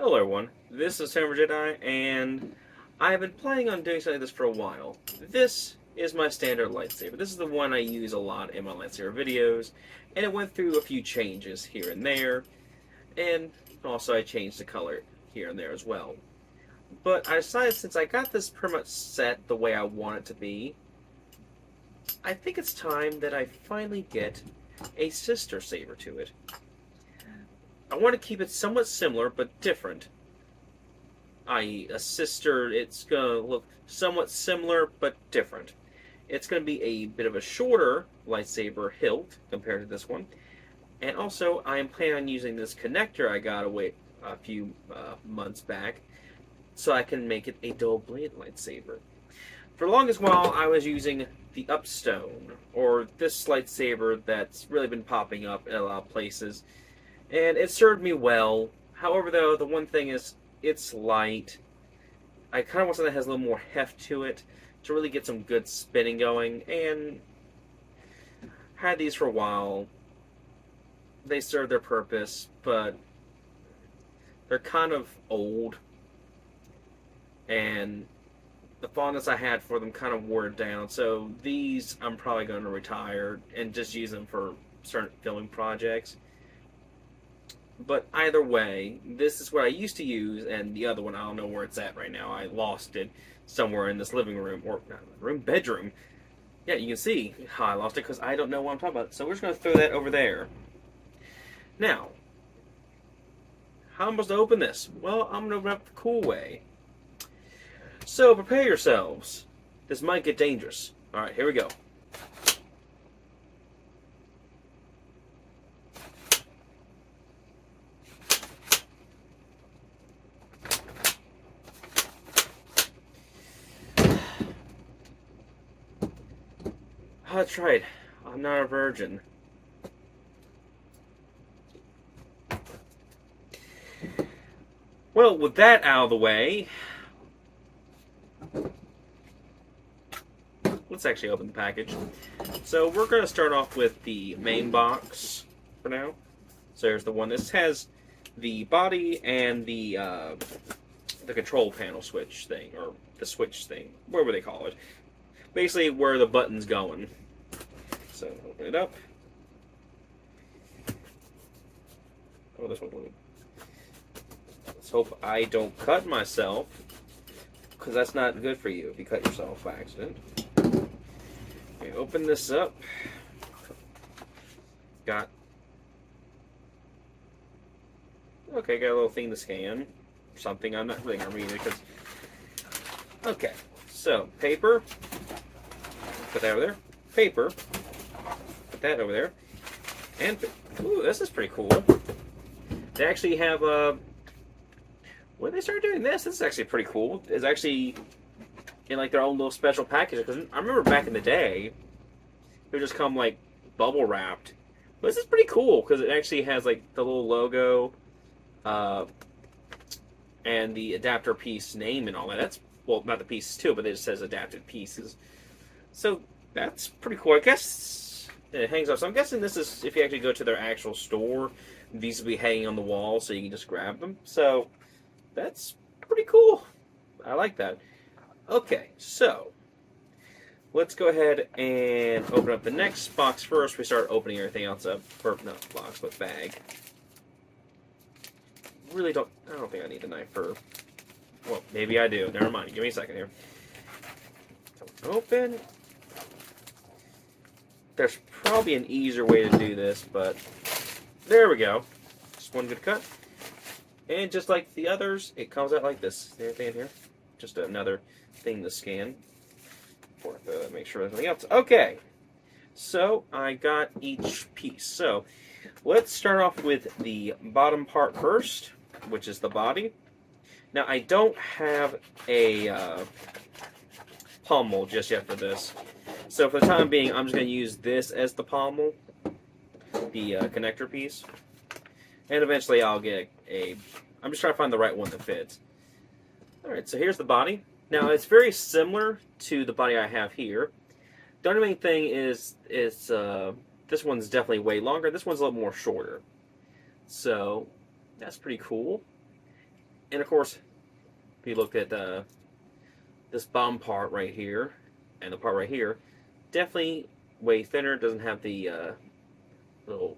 Hello everyone, this is SaberForge, and I've been planning on doing something like this for a while. This is my standard lightsaber. This is the one I use a lot in my lightsaber videos, and it went through a few changes here and there, and also I changed the color here and there as well. But I decided since I got this pretty much set the way I want it to be, I think it's time that I finally get a sister saber to it. I want to keep it somewhat similar, but different. I.e., a sister, it's going to look somewhat similar, but different. It's going to be a bit of a shorter lightsaber hilt compared to this one. And also, I am planning on using this connector I got away a few months back, so I can make it a dual-bladed lightsaber. For the longest while, I was using the Upstone, or this lightsaber that's really been popping up in a lot of places. And it served me well. However, though, the one thing is, it's light. I kind of want something that has a little more heft to it to really get some good spinning going. And had these for a while. They serve their purpose, but they're kind of old. And the fondness I had for them kind of wore down. So these I'm probably going to retire and just use them for certain filming projects. But either way, this is what I used to use, and the other one, I don't know where it's at right now. I lost it somewhere in this living room, or not room, bedroom. Yeah, you can see how I lost it, because I don't know what I'm talking about. So we're just going to throw that over there. Now, how am I supposed to open this? Well, I'm going to open it up the cool way. So, prepare yourselves. This might get dangerous. Alright, here we go. That's right. I'm not a virgin. Well, with that out of the way, let's actually open the package. So we're going to start off with the main box for now. So there's the one. This has the body and the control panel switch thing, or the switch thing, whatever they call it. Basically, where the button's going. So, open it up. Oh, this one. Let's hope I don't cut myself, because that's not good for you if you cut yourself by accident. Okay, open this up. Got a little thing to scan. Something. I'm not really going to read it, because... Okay, so, paper. Put that over there. Paper. Put that over there. And, ooh, this is pretty cool. They actually have, when they started doing this, this is actually pretty cool. It's actually in, like, their own little special package. Because I remember back in the day, it would just come, like, bubble wrapped. But this is pretty cool, because it actually has, like, the little logo, and the adapter piece name and all that. That's, well, not the pieces too, but it just says adapted pieces. So that's pretty cool. I guess it hangs up. So I'm guessing this is, if you actually go to their actual store, these will be hanging on the wall so you can just grab them. So that's pretty cool. I like that. Okay, so let's go ahead and open up the next box first. We start opening everything else up. Or not box, but bag. I don't think I need the knife for... Well, maybe I do. Never mind. Give me a second here. Open. There's probably an easier way to do this, but there we go. Just one good cut. And just like the others, it comes out like this. Anything in here? Just another thing to scan. Make sure everything else. Okay. So, I got each piece. So, let's start off with the bottom part first, which is the body. Now, I don't have a pommel just yet for this. So for the time being, I'm just going to use this as the pommel, the connector piece. And eventually I'll get I'm just trying to find the right one that fits. Alright, so here's the body. Now, it's very similar to the body I have here. The only main thing is this one's definitely way longer. This one's a little more shorter. So, that's pretty cool. And of course, if you look at this bottom part right here and the part right here, definitely way thinner. Doesn't have the little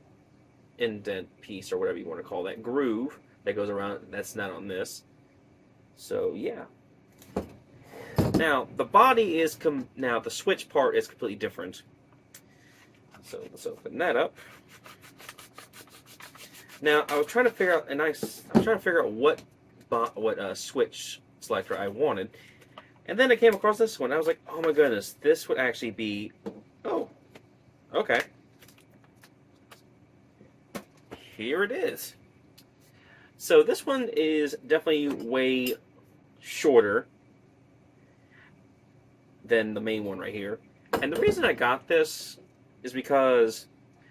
indent piece or whatever you want to call that groove that goes around. That's not on this. So yeah. Now the body is now the switch part is completely different. So let's open that up. Now I was trying to figure out what switch selector I wanted, and then I came across this one. I was like, oh my goodness, this would actually be. Oh, okay. Here it is. So this one is definitely way shorter than the main one right here. And the reason I got this is because,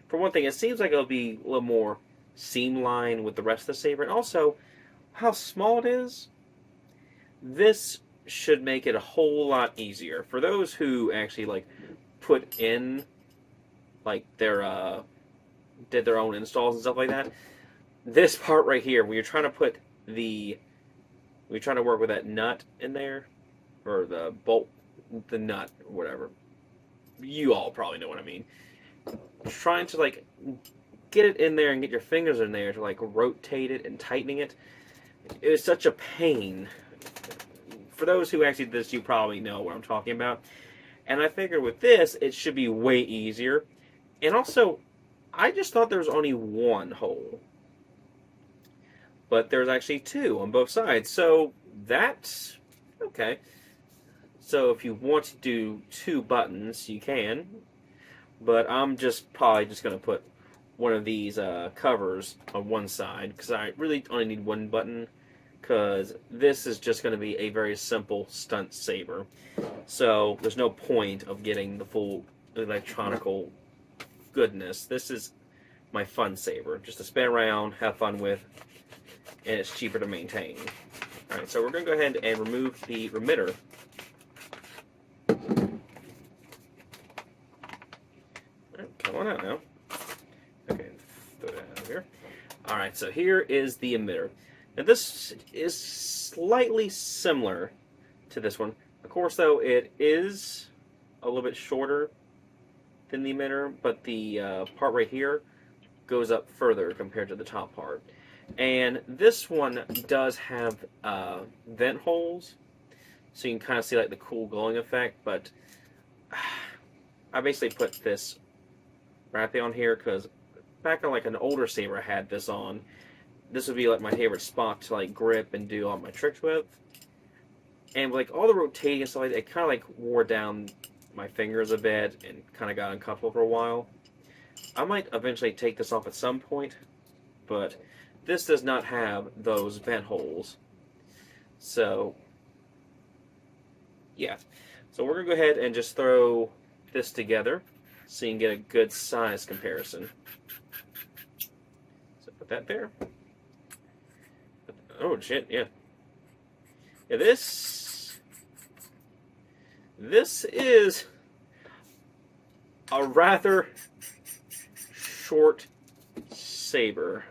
for one thing, it seems like it'll be a little more seam line with the rest of the saber. And also, how small it is, this should make it a whole lot easier. For those who actually like put in like their did their own installs and stuff like that, this part right here, when you're trying to put when you're trying to work with that nut in there, or the bolt, the nut, or whatever, you all probably know what I mean. Trying to like get it in there and get your fingers in there to like rotate it and tightening it, it was such a pain. For those who actually did this, you probably know what I'm talking about. And I figured with this, it should be way easier. And also, I just thought there was only one hole, but there's actually two on both sides. So that's okay. So if you want to do two buttons, you can. But I'm probably just going to put one of these covers on one side, because I really only need one button, because this is just going to be a very simple stunt saber. So there's no point of getting the full electronical goodness. This is my fun saber, just to spin around, have fun with, and it's cheaper to maintain. Alright, so we're going to go ahead and remove the emitter. Come on out now. Okay, throw that out of here. Alright, so here is the emitter. Now this is slightly similar to this one. Of course, though, it is a little bit shorter than the emitter, but the part right here goes up further compared to the top part. And this one does have vent holes, so you can kind of see like the cool glowing effect, but I basically put this right on here because back on like an older saber I had this on. This would be like my favorite spot to like grip and do all my tricks with. And like all the rotating and stuff like that, it kind of like wore down my fingers a bit and kind of got uncomfortable for a while. I might eventually take this off at some point, but this does not have those vent holes. So yeah, so we're gonna go ahead and just throw this together so you can get a good size comparison. So put that there. Oh shit, yeah. Yeah, this is a rather short saber.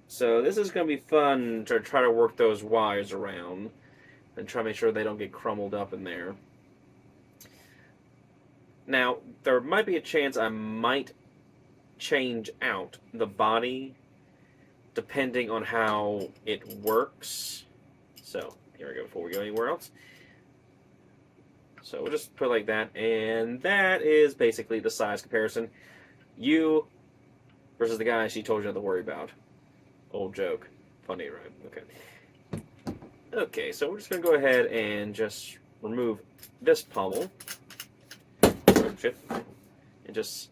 So this is going to be fun to try to work those wires around and try to make sure they don't get crumbled up in there. Now, there might be a chance I might change out the body depending on how it works. So, here we go before we go anywhere else. So we'll just put it like that, and that is basically the size comparison. You versus the guy she told you not to worry about. Old joke. Funny, right? Okay. Okay, so we're just going to go ahead and just remove this pommel. Oh, shit. And just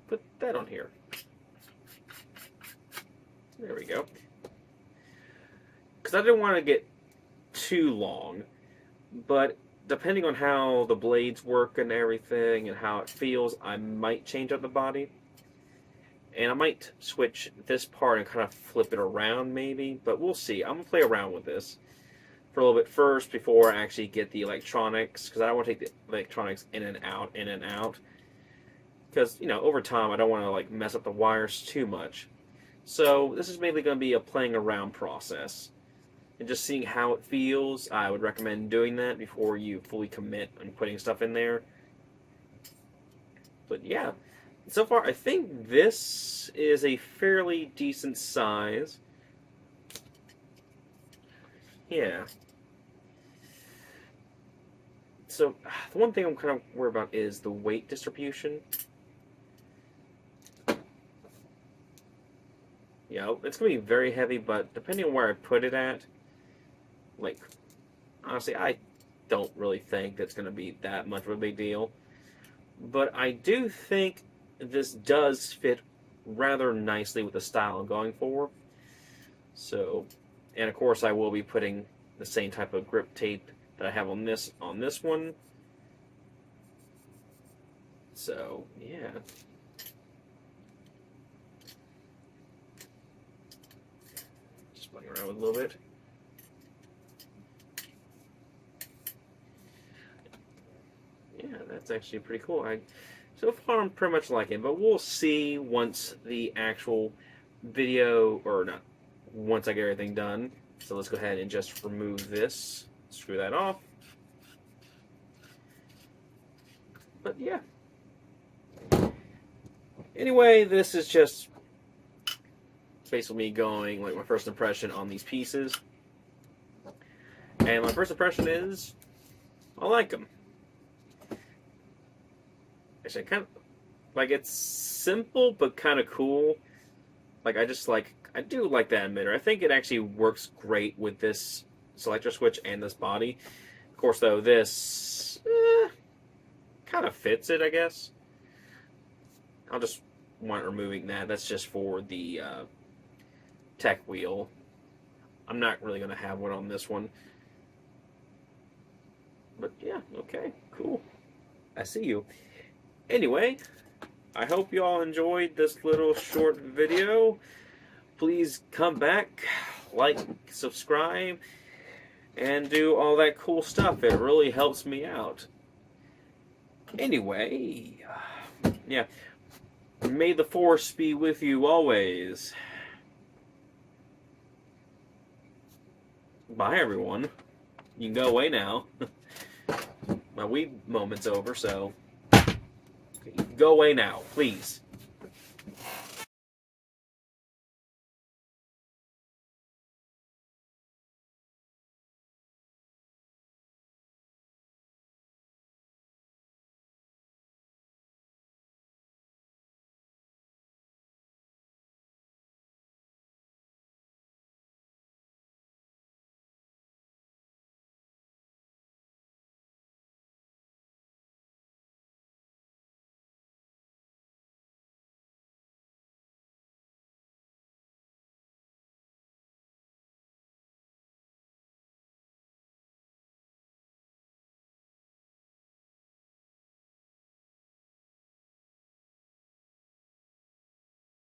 put that on here. There we go. Because I didn't want to get too long, but depending on how the blades work and everything and how it feels, I might change up the body. And I might switch this part and kind of flip it around maybe, but we'll see. I'm going to play around with this for a little bit first before I actually get the electronics, because I don't want to take the electronics in and out, in and out. Because, you know, over time I don't want to like mess up the wires too much. So this is mainly going to be a playing around process. And just seeing how it feels, I would recommend doing that before you fully commit on putting stuff in there. But yeah, so far I think this is a fairly decent size. Yeah. So the one thing I'm kind of worried about is the weight distribution. Yeah, it's going to be very heavy, but depending on where I put it at, like, honestly, I don't really think that's going to be that much of a big deal. But I do think this does fit rather nicely with the style I'm going for. So, and of course I will be putting the same type of grip tape that I have on this one. So, yeah. Just playing around with it a little bit. Yeah, that's actually pretty cool. So far I'm pretty much liking it, but we'll see once the actual video, or not, once I get everything done. So let's go ahead and just remove this, screw that off. But yeah. Anyway, this is just basically me going, like, my first impression on these pieces. And my first impression is, I like them. Actually, kind of, like, it's simple, but kind of cool. Like, I do like that emitter. I think it actually works great with this selector switch and this body. Of course, though, this kind of fits it, I guess. I'll just want removing that. That's just for the tech wheel. I'm not really going to have one on this one. But yeah, okay, cool. I see you. Anyway, I hope you all enjoyed this little short video. Please come back, like, subscribe, and do all that cool stuff. It really helps me out. Anyway, yeah, may the force be with you always. Bye, everyone. You can go away now. My weed moment's over, so go away now, please.